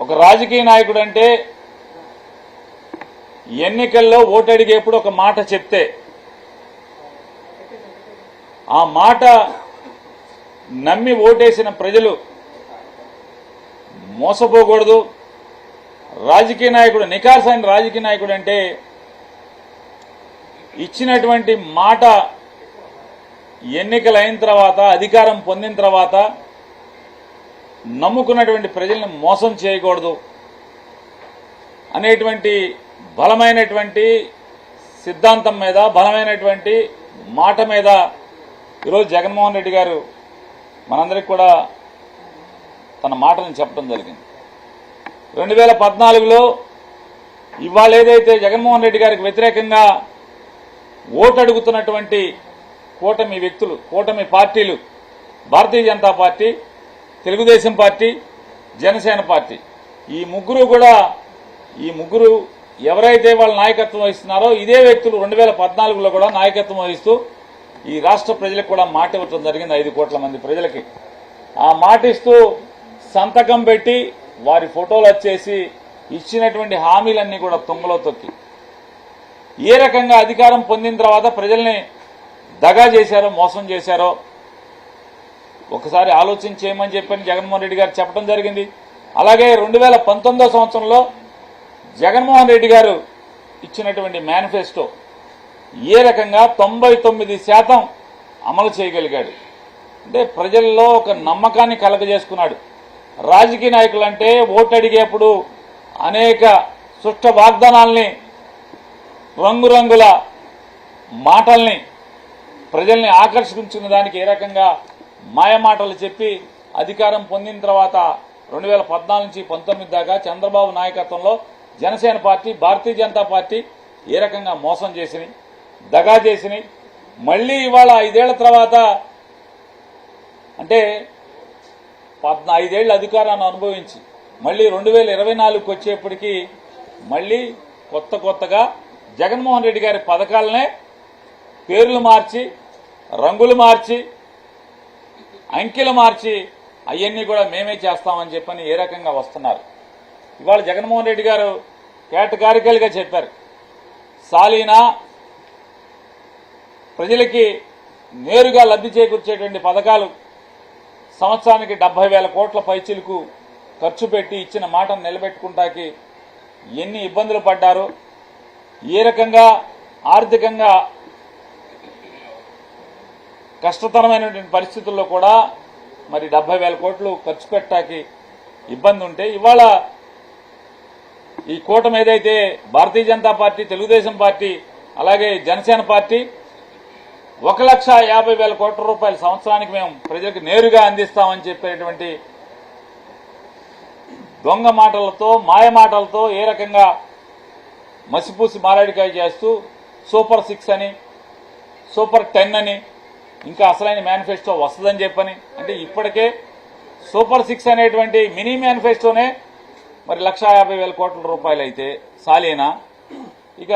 ఒక రాజకీయ నాయకుడు అంటే ఎన్నికల్లో ఓటు అడిగేప్పుడు ఒక మాట చెప్తే ఆ మాట నమ్మి ఓటేసిన ప్రజలు మోసపోకూడదు. రాజకీయ నాయకుడు, నికార్సైన రాజకీయ నాయకుడు అంటే ఇచ్చినటువంటి మాట ఎన్నికలైన తర్వాత, అధికారం పొందిన తర్వాత నమ్ముకున్నటువంటి ప్రజల్ని మోసం చేయకూడదు అనేటువంటి బలమైనటువంటి సిద్ధాంతం మీద, బలమైనటువంటి మాట మీద ఈరోజు జగన్మోహన్ రెడ్డి గారు మనందరికీ కూడా తన మాటలను చెప్పడం జరిగింది. 2014లో ఇవాళ ఏదైతే జగన్మోహన్ రెడ్డి గారికి వ్యతిరేకంగా ఓటు అడుగుతున్నటువంటి కూటమి వ్యక్తులు, కూటమి పార్టీలు, Bharatiya Janata party, Telugu Desam party, Janasena party, ఈ ముగ్గురు ఎవరైతే వాళ్ళ నాయకత్వం వహిస్తున్నారో ఇదే వ్యక్తులు 2014లో కూడా నాయకత్వం వహిస్తూ ఈ రాష్ట్ర ప్రజలకు కూడా మాట ఇవ్వడం జరిగింది. 5 కోట్ల మంది ప్రజలకి ఆ మాట ఇస్తూ సంతకం పెట్టి వారి ఫోటోలు వచ్చేసి ఇచ్చినటువంటి హామీలన్నీ కూడా తుంగలో తొక్కి ఏ రకంగా అధికారం పొందిన తర్వాత ప్రజల్ని దగా చేశారో, మోసం చేశారో ఒకసారి ఆలోచన చేయమని చెప్పని జగన్మోహన్ రెడ్డి గారు చెప్పడం జరిగింది. అలాగే 2019 సంవత్సరంలో జగన్మోహన్ రెడ్డి గారు ఇచ్చినటువంటి మేనిఫెస్టో ఏ రకంగా 99% అమలు చేయగలిగాడు అంటే ప్రజల్లో ఒక నమ్మకాన్ని కలగజేసుకున్నాడు. రాజకీయ నాయకులంటే ఓటు అడిగేప్పుడు అనేక సుష్ట వాగ్దానాల్ని, రంగురంగుల మాటల్ని, ప్రజల్ని ఆకర్షించిన దానికి ఏ రకంగా మాయమాటలు చెప్పి అధికారం పొందిన తర్వాత 2014 నుంచి 19 దాకా చంద్రబాబు నాయకత్వంలో జనసేన పార్టీ, భారతీయ జనతా పార్టీ ఏ రకంగా మోసం చేసినాయి, దగా చేసినాయి. మళ్లీ ఇవాళ 5 ఏళ్ల తర్వాత అంటే 5 ఏళ్ల అధికారాన్ని అనుభవించి మళ్లీ 2024కి వచ్చేప్పటికీ మళ్లీ కొత్తగా జగన్మోహన్ రెడ్డి గారి పథకాలనే పేర్లు మార్చి, రంగులు మార్చి, అంకెలు మార్చి అవన్నీ కూడా మేమే చేస్తామని చెప్పని ఏ రకంగా వస్తున్నారు. ఇవాళ జగన్మోహన్ రెడ్డి గారు కేటగారికల్గా చెప్పారు, సాలీనా ప్రజలకి నేరుగా లబ్ధి చేకూర్చేటువంటి పథకాలు సంవత్సరానికి 70,000 కోట్ల పైచిలకు ఖర్చు పెట్టి ఇచ్చిన మాటను నిలబెట్టుకుంటాకి ఎన్ని ఇబ్బందులు పడ్డారో, ఏ రకంగా ఆర్థికంగా కష్టతరమైనటువంటి పరిస్థితుల్లో కూడా మరి 70,000 కోట్లు ఖర్చు పెట్టడానికి ఇబ్బంది ఉంటే ఇవాళ ఈ కూటమి ఏదైతే భారతీయ జనతా పార్టీ, తెలుగుదేశం పార్టీ, అలాగే జనసేన పార్టీ 1,50,000 కోట్ల రూపాయలు సంవత్సరానికి మేము ప్రజలకు నేరుగా అందిస్తామని చెప్పేటువంటి దొంగ మాటలతో, మాయ మాటలతో ఏ రకంగా మసిపూసి మారాడికాయ చేస్తూ సూపర్ 6 అని, సూపర్ 10 అని, ఇంకా అసలైన మేనిఫెస్టో వస్తుందని చెప్పని, అంటే ఇప్పటికే సూపర్ 6 అనేటువంటి మినీ మేనిఫెస్టోనే మరి 1,50,000 కోట్ల రూపాయలు అయితే సాలేనా. ఇక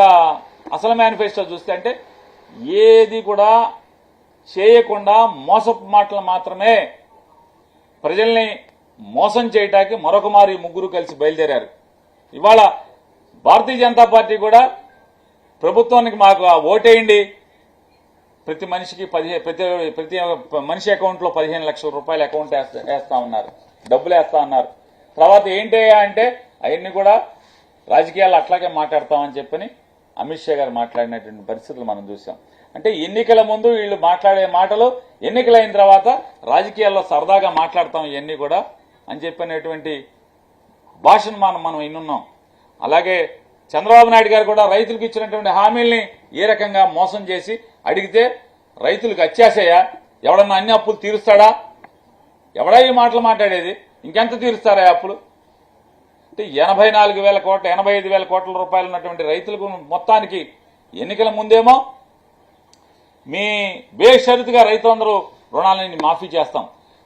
అసలు మేనిఫెస్టో చూస్తే అంటే ఏది కూడా చేయకుండా మోసపు మాటలు మాత్రమే ప్రజల్ని మోసం చేయటానికి మరొక మారి ముగ్గురు కలిసి బయలుదేరారు. ఇవాళ భారతీయ జనతా పార్టీ కూడా ప్రభుత్వానికి మాకు ఓటేయండి, ప్రతి మనిషికి ప్రతి మనిషి అకౌంట్లో 15 లక్షల రూపాయల అకౌంట్ వేస్తా ఉన్నారు, డబ్బులు వేస్తా ఉన్నారు. తర్వాత ఏంటయ్యా అంటే అవన్నీ కూడా రాజకీయాలు అట్లాగే మాట్లాడతామని చెప్పని అమిత్ షా గారు మాట్లాడినటువంటి పరిస్థితులు మనం చూసాం. అంటే ఎన్నికల ముందు వీళ్ళు మాట్లాడే మాటలు ఎన్నికలైన తర్వాత రాజకీయాల్లో సరదాగా మాట్లాడతాం ఇవన్నీ కూడా అని చెప్పినటువంటి భాషను మనం వినున్నాం. అలాగే చంద్రబాబు నాయుడు గారు కూడా రైతులకు ఇచ్చినటువంటి హామీల్ని ఏ రకంగా మోసం చేసి అడిగితే రైతులకు వచ్చేసాయా, ఎవడన్నా అన్ని అప్పులు తీరుస్తాడా, ఎవడా ఈ మాటలు మాట్లాడేది, ఇంకెంత తీరుస్తారా అప్పులు అంటే 84,000 కోట్ల 85,000 కోట్ల రూపాయలు ఉన్నటువంటి రైతులకు మొత్తానికి ఎన్నికల ముందేమో మీ బేషరతుగా రైతులందరూ రుణాలని మాఫీ చేస్తాం,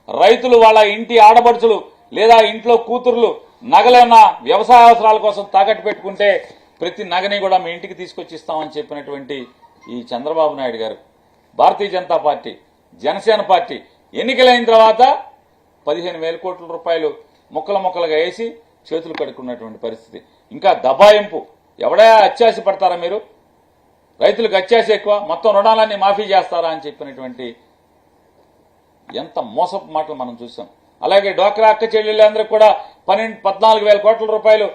రైతులు వాళ్ళ ఇంటి ఆడపడుచులు లేదా ఇంట్లో కూతుర్లు నగలైన వ్యవసాయ అవసరాల కోసం తాకట్టు పెట్టుకుంటే ప్రతి నగని కూడా మీ ఇంటికి తీసుకొచ్చి ఇస్తామని చెప్పినటువంటి ఈ చంద్రబాబు నాయుడు గారు, భారతీయ జనతా పార్టీ, జనసేన పార్టీ ఎన్నికలైన తర్వాత 15,000 కోట్ల రూపాయలు ముక్కలుగా వేసి చేతులు కడుక్కున్నటువంటి పరిస్థితి. ఇంకా దబాయింపు. ఎవడా అత్యాశ పడతారా మీరు? రైతులకు అత్యాశ ఎక్కువ, మొత్తం రుణాలన్నీ మాఫీ చేస్తారా అని చెప్పినటువంటి ఎంత మోసపు మాటలు మనం చూసాం. అలాగే డ్వాక్రా అక్క చెల్లెళ్ళందరికీ కూడా 14,000 కోట్ల రూపాయలు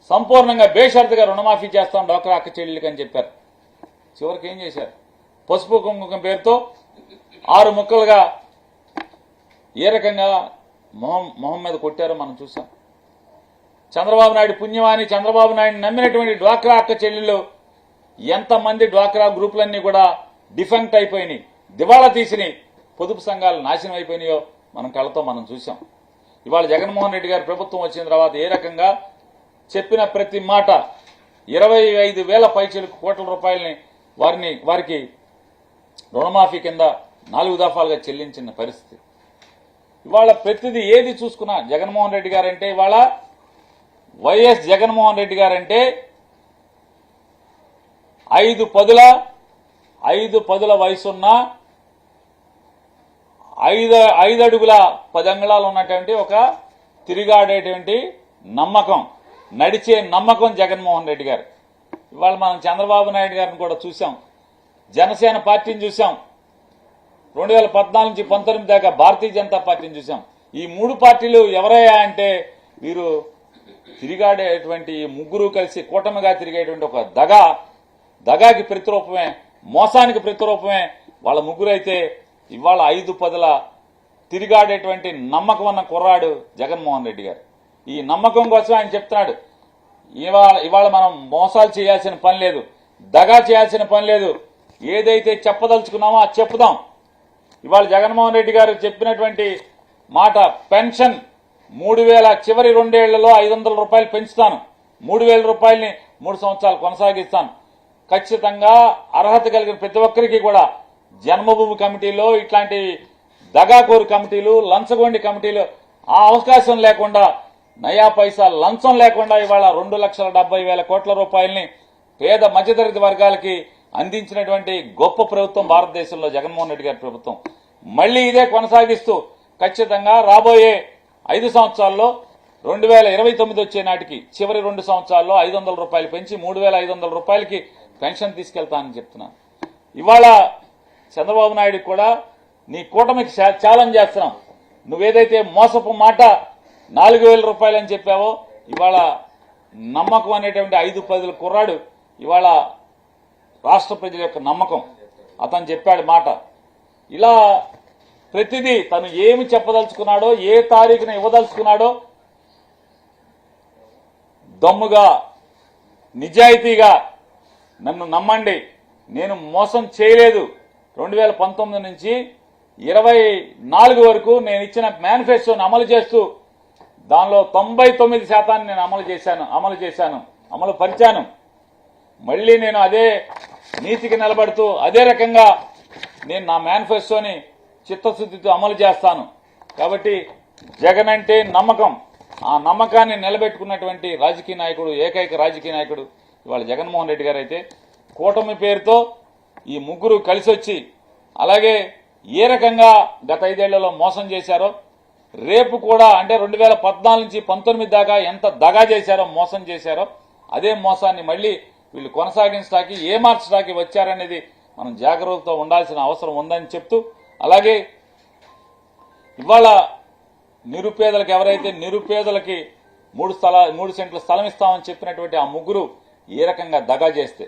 సంపూర్ణంగా బేషరతుగా రుణమాఫీ చేస్తాం డ్వాక్రా అక్క చెల్లెళ్ళకి అని చెప్పారు. చివరికి ఏం చేశారు? పసుపు కుంకుమ పేరుతో 6 ముక్కలుగా ఏ రకంగా మొహం మీద కొట్టారో మనం చూసాం. చంద్రబాబు నాయుడు పుణ్యమాని చంద్రబాబు నాయుడు నమ్మినటువంటి డ్వాక్రా అక్క చెల్లెళ్ళు ఎంతమంది డ్వాక్రా గ్రూపులన్నీ కూడా డిఫెక్ట్ అయిపోయినాయి, దివాళా తీసినాయి, పొదుపు సంఘాలు నాశనం అయిపోయినాయో మనం కళ్ళతో మనం చూసాం. ఇవాళ జగన్మోహన్ రెడ్డి గారి ప్రభుత్వం వచ్చిన తర్వాత ఏ రకంగా చెప్పిన ప్రతి మాట 25,000 పైచీలకు కోట్ల రూపాయలని వారికి రుణమాఫీ కింద 4 దఫాలుగా చెల్లించిన పరిస్థితి. ఇవాళ ప్రతిదీ ఏది చూసుకున్నా జగన్మోహన్ రెడ్డి గారంటే, ఇవాళ వైఎస్ జగన్మోహన్ రెడ్డి గారంటే 5 పదుల వయసున్న 5 అడుగుల 10 అంగుళాలు ఉన్నటువంటి ఒక తిరిగాడేటువంటి నమ్మకం, నడిచే నమ్మకం జగన్మోహన్ రెడ్డి గారు. ఇవాళ మనం చంద్రబాబు నాయుడు గారిని కూడా చూసాం, జనసేన పార్టీని చూసాం, 2014 నుంచి 19 దాకా భారతీయ జనతా పార్టీని చూసాం. ఈ 3 పార్టీలు ఎవరయ్యా అంటే వీరు తిరిగాడేటువంటి ముగ్గురు కలిసి కూటమిగా తిరిగేటువంటి ఒక దగాకి ప్రతిరూపమే, మోసానికి ప్రతిరూపమే వాళ్ళ ముగ్గురు. అయితే ఇవాళ 5 పదుల తిరిగాడేటువంటి నమ్మకం ఉన్న కుర్రాడు జగన్మోహన్ రెడ్డి గారు. ఈ నమ్మకం కోసం ఆయన చెప్తున్నాడు, ఇవాళ మనం మోసాలు చేయాల్సిన పని లేదు, దగా చేయాల్సిన పని లేదు, ఏదైతే చెప్పదలుచుకున్నామో అది చెప్పుదాం. ఇవాళ జగన్మోహన్ రెడ్డి గారు చెప్పినటువంటి మాట, పెన్షన్ 3,000 చివరి 2 ఏళ్లలో 500 రూపాయలు పెంచుతాను, 3,000 రూపాయలని 3 సంవత్సరాలు కొనసాగిస్తాను. ఖచ్చితంగా అర్హత కలిగిన ప్రతి ఒక్కరికి కూడా జన్మభూమి కమిటీలో ఇట్లాంటి దగాకోరు కమిటీలు, లంచగొండి కమిటీలు ఆ అవకాశం లేకుండా, నయా పైసా లంచం లేకుండా ఇవాళ 2,70,000 కోట్ల రూపాయలని పేద మధ్యతరగతి వర్గాలకి అందించినటువంటి గొప్ప ప్రభుత్వం భారతదేశంలో జగన్మోహన్ రెడ్డి గారి ప్రభుత్వం. మళ్లీ ఇదే కొనసాగిస్తూ ఖచ్చితంగా రాబోయే 5 సంవత్సరాల్లో 2029 వచ్చే నాటికి చివరి 2 సంవత్సరాల్లో 500 రూపాయలు పెంచి 3,500 రూపాయలకి పెన్షన్ తీసుకెళ్తానని చెప్తున్నాను. ఇవాళ చంద్రబాబు నాయుడు కూడా నీ కూటమికి ఛాలెంజ్ చేస్తున్నాం. నువ్వేదైతే మోసపు మాట 4,000 రూపాయలని చెప్పావో, ఇవాళ నమ్మకం అనేటువంటి 5 పదుల కుర్రాడు ఇవాళ రాష్ట్ర ప్రజల యొక్క నమ్మకం. అతను చెప్పాడు మాట. ఇలా ప్రతిదీ తను ఏమి చెప్పదలుచుకున్నాడో, ఏ తారీఖున ఇవ్వదలుచుకున్నాడో దమ్ముగా నిజాయితీగా నన్ను నమ్మండి, నేను మోసం చేయలేదు. 2019 నుంచి 24 వరకు నేను ఇచ్చిన మేనిఫెస్టోని అమలు చేస్తూ దానిలో 99% నేను అమలు పరిచాను. మళ్లీ నేను అదే నీతికి నిలబడుతూ అదే రకంగా నేను నా మేనిఫెస్టోని చిత్తశుద్ధితో అమలు చేస్తాను. కాబట్టి జగన్ అంటే నమ్మకం, ఆ నమ్మకాన్ని నిలబెట్టుకున్నటువంటి రాజకీయ నాయకుడు, ఏకైక రాజకీయ నాయకుడు ఇవాళ జగన్మోహన్ రెడ్డి గారు. అయితే కూటమి పేరుతో ఈ ముగ్గురు కలిసి వచ్చి అలాగే ఏ రకంగా గత 5 ఏళ్లలో మోసం చేశారో, రేపు కూడా అంటే 2014 నుంచి 19 దాకా ఎంత దగా చేశారో, మోసం చేశారో, అదే మోసాన్ని మళ్లీ వీళ్ళు కొనసాగించడానికి ఏమార్చడానికి వచ్చారనేది మనం జాగ్రత్తతో ఉండాల్సిన అవసరం ఉందని చెప్తూ, అలాగే ఇవాళ నిరుపేదలకు ఎవరైతే నిరుపేదలకి 3 సెంట్ల స్థలం ఇస్తామని చెప్పినటువంటి ఆ ముగ్గురు ఏ రకంగా దగా చేస్తే,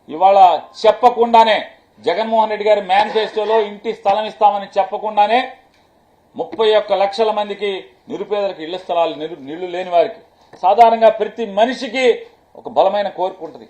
ఇవాళ చెప్పకుండానే జగన్మోహన్ రెడ్డి గారి మేనిఫెస్టోలో ఇంటి స్థలం ఇస్తామని చెప్పకుండానే 31 లక్షల మందికి నిరుపేదలకు ఇళ్ల స్థలాలు, నీళ్లు లేని వారికి, సాధారణంగా ప్రతి మనిషికి ఒక బలమైన కోరిక ఉంటుంది.